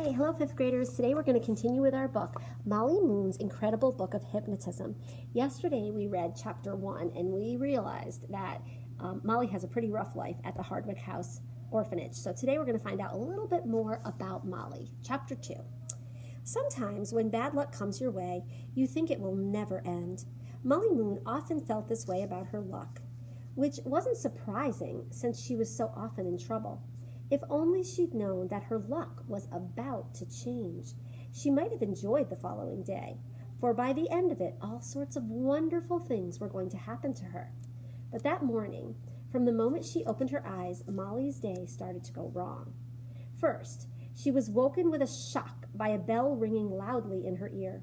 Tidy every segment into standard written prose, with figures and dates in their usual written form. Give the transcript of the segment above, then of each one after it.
Hi, hello fifth graders. Today we're going to continue with our book, Molly Moon's Incredible Book of Hypnotism. Yesterday we read chapter 1 and we realized that Molly has a pretty rough life at the Hardwick House orphanage. So today we're going to find out a little bit more about Molly. Chapter 2. Sometimes when bad luck comes your way, you think it will never end. Molly Moon often felt this way about her luck, which wasn't surprising since she was so often in trouble. If only she'd known that her luck was about to change, she might have enjoyed the following day, for by the end of it, all sorts of wonderful things were going to happen to her. But that morning, from the moment she opened her eyes, Molly's day started to go wrong. First, she was woken with a shock by a bell ringing loudly in her ear.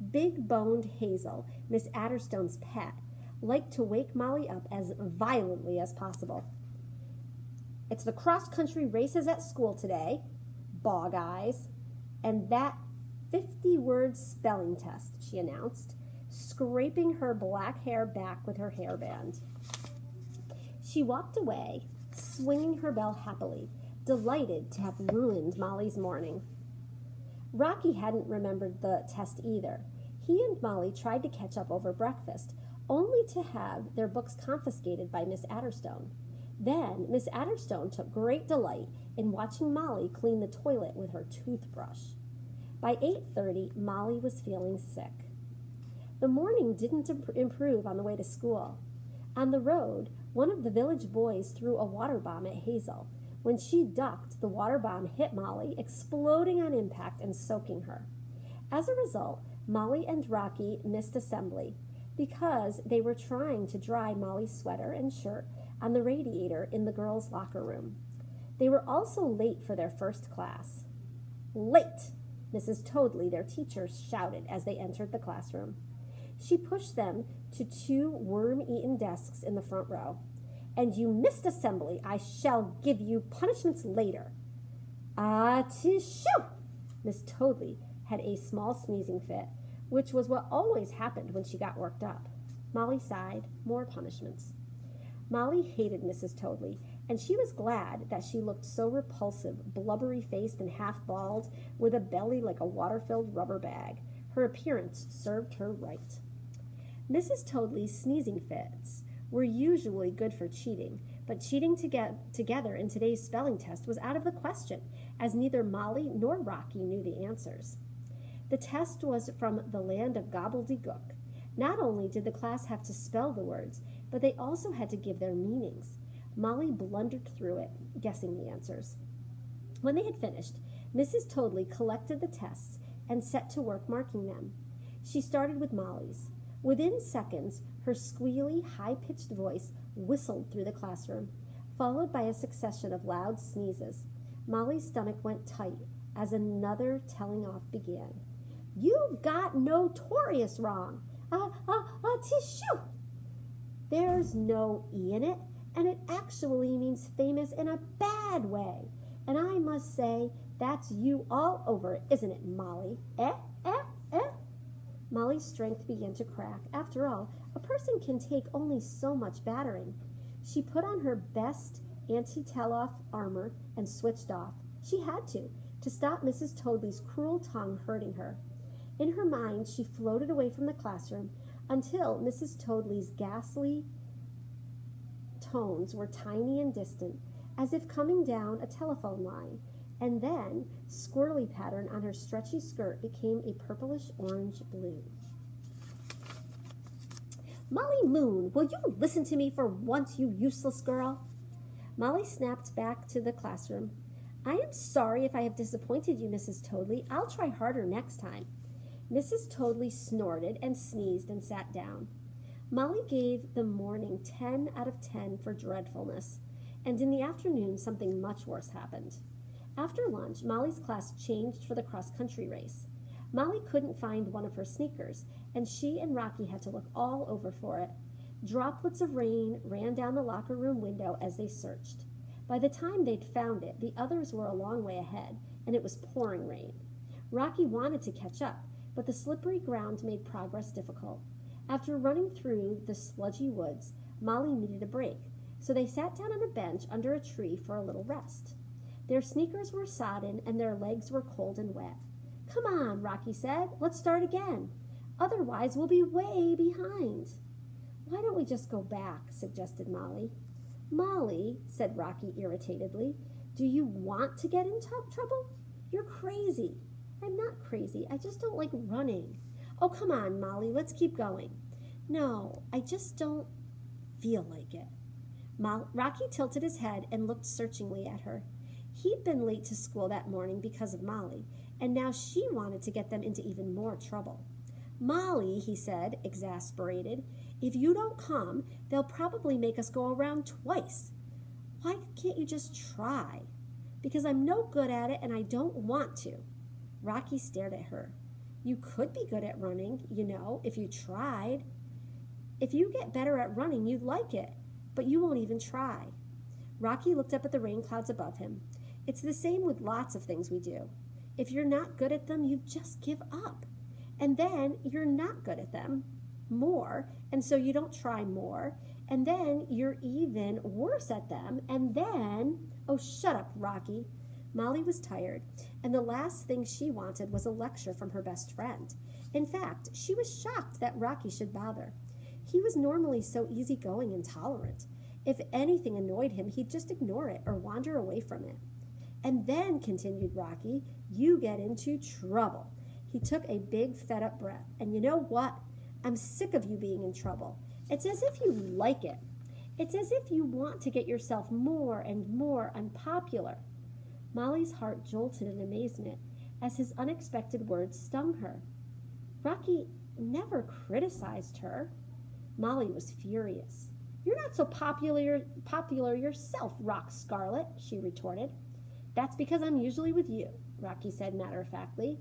Big-boned Hazel, Miss Adderstone's pet, liked to wake Molly up as violently as possible. "It's the cross-country races at school today, Bog Eyes, and that 50-word spelling test," she announced, scraping her black hair back with her hairband. She walked away, swinging her bell happily, delighted to have ruined Molly's morning. Rocky hadn't remembered the test either. He and Molly tried to catch up over breakfast, only to have their books confiscated by Miss Adderstone. Then Miss Adderstone took great delight in watching Molly clean the toilet with her toothbrush. By 8:30, Molly was feeling sick. The morning didn't improve on the way to school. On the road, one of the village boys threw a water bomb at Hazel. When she ducked, the water bomb hit Molly, exploding on impact and soaking her. As a result, Molly and Rocky missed assembly because they were trying to dry Molly's sweater and shirt on the radiator in the girls' locker room. They were also late for their first class. "Late!" Mrs. Toadley, their teacher, shouted as they entered the classroom. She pushed them to 2 worm-eaten desks in the front row. "And you missed assembly. I shall give you punishments later." "Ah-to-shoo!" Miss Toadley had a small sneezing fit, which was what always happened when she got worked up. Molly sighed. More punishments. Molly hated Mrs. Toadley, and she was glad that she looked so repulsive, blubbery-faced and half-bald, with a belly like a water-filled rubber bag. Her appearance served her right. Mrs. Toadley's sneezing fits were usually good for cheating, but cheating together in today's spelling test was out of the question, as neither Molly nor Rocky knew the answers. The test was from the land of gobbledygook. Not only did the class have to spell the words, but they also had to give their meanings. Molly blundered through it, guessing the answers. When they had finished, Mrs. Toadley collected the tests and set to work marking them. She started with Molly's. Within seconds, her squealy, high-pitched voice whistled through the classroom, followed by a succession of loud sneezes. Molly's stomach went tight as another telling off began. "You got notorious wrong. Tissue. There's no E in it, and it actually means famous in a bad way. And I must say, that's you all over, isn't it, Molly? Eh? Molly's strength began to crack. After all, a person can take only so much battering. She put on her best anti-tell-off armor and switched off. She had to stop Mrs. Toadley's cruel tongue hurting her. In her mind, she floated away from the classroom until Mrs. Toadley's ghastly tones were tiny and distant, as if coming down a telephone line, and then squirrely pattern on her stretchy skirt became a purplish orange blue. "Molly Moon, will you listen to me for once, you useless girl?" Molly snapped back to the classroom. "I am sorry if I have disappointed you, Mrs. Toadley. I'll try harder next time." Mrs. Toadley snorted and sneezed and sat down. Molly gave the morning 10 out of 10 for dreadfulness, and in the afternoon something much worse happened. After lunch, Molly's class changed for the cross-country race. Molly couldn't find one of her sneakers, and she and Rocky had to look all over for it. Droplets of rain ran down the locker room window as they searched. By the time they'd found it, the others were a long way ahead, and it was pouring rain. Rocky wanted to catch up, but the slippery ground made progress difficult. After running through the sludgy woods, Molly needed a break, so they sat down on a bench under a tree for a little rest. Their sneakers were sodden and their legs were cold and wet. "Come on," Rocky said. "Let's start again. Otherwise, we'll be way behind." "Why don't we just go back?" suggested Molly. "Molly," said Rocky irritatedly, "do you want to get in trouble? You're crazy." "I'm not crazy. I just don't like running." "Oh, come on, Molly. Let's keep going." "No, I just don't feel like it." Rocky tilted his head and looked searchingly at her. He'd been late to school that morning because of Molly, and now she wanted to get them into even more trouble. "Molly," he said, exasperated, "if you don't come, they'll probably make us go around twice. Why can't you just try?" "Because I'm no good at it and I don't want to." Rocky stared at her. "You could be good at running, you know, if you tried. If you get better at running, you'd like it, but you won't even try." Rocky looked up at the rain clouds above him. "It's the same with lots of things we do. If you're not good at them, you just give up. And then you're not good at them more, and so you don't try more. And then you're even worse at them, and then—" "Oh, shut up, Rocky." Molly was tired, and the last thing she wanted was a lecture from her best friend. In fact, she was shocked that Rocky should bother. He was normally so easygoing and tolerant. If anything annoyed him, he'd just ignore it or wander away from it. "And then," continued Rocky, "you get into trouble." He took a big, fed-up breath. "And you know what? I'm sick of you being in trouble. It's as if you like it. It's as if you want to get yourself more and more unpopular." Molly's heart jolted in amazement as his unexpected words stung her. Rocky never criticized her. Molly was furious. "You're not so popular yourself, Rock Scarlet," she retorted. "That's because I'm usually with you," Rocky said matter-of-factly.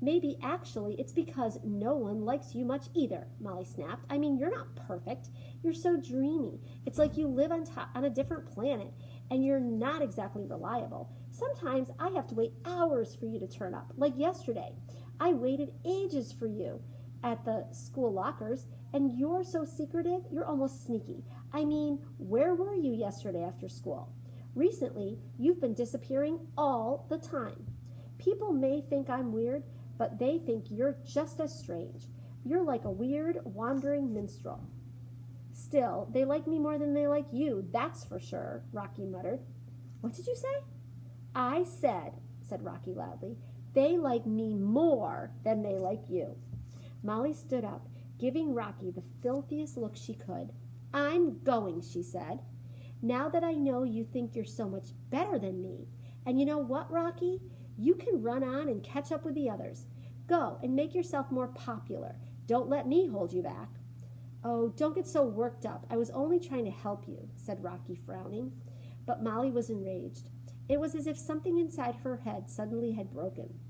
"Maybe actually it's because no one likes you much either," Molly snapped. "I mean, you're not perfect. You're so dreamy. It's like you live on a different planet, and you're not exactly reliable. Sometimes I have to wait hours for you to turn up, like yesterday. I waited ages for you at the school lockers, and you're so secretive, you're almost sneaky. I mean, where were you yesterday after school? Recently, you've been disappearing all the time. People may think I'm weird, but they think you're just as strange. You're like a weird, wandering minstrel." "Still, they like me more than they like you, that's for sure," Rocky muttered. "What did you say?" "I said," said Rocky loudly, "they like me more than they like you." Molly stood up, giving Rocky the filthiest look she could. "I'm going," she said. "Now that I know you think you're so much better than me. And you know what, Rocky? You can run on and catch up with the others. Go and make yourself more popular. Don't let me hold you back." "Oh, don't get so worked up. I was only trying to help you," said Rocky, frowning. But Molly was enraged. It was as if something inside her head suddenly had broken.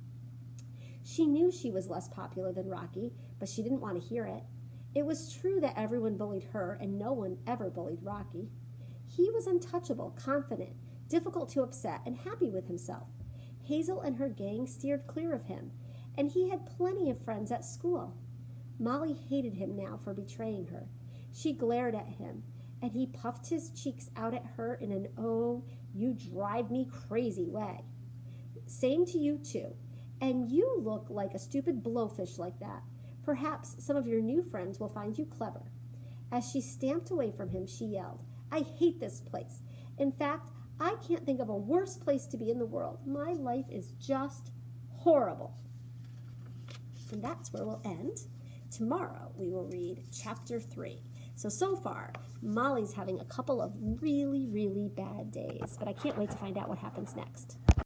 She knew she was less popular than Rocky, but she didn't want to hear it. It was true that everyone bullied her and no one ever bullied Rocky. He was untouchable, confident, difficult to upset, and happy with himself. Hazel and her gang steered clear of him, and he had plenty of friends at school. Molly hated him now for betraying her. She glared at him, and he puffed his cheeks out at her in an "oh, you drive me crazy" way. "Same to you, too. And you look like a stupid blowfish like that. Perhaps some of your new friends will find you clever." As she stamped away from him, she yelled, "I hate this place. In fact, I can't think of a worse place to be in the world. My life is just horrible." And that's where we'll end. Tomorrow we will read chapter 3. So far, Molly's having a couple of really, really bad days, but I can't wait to find out what happens next.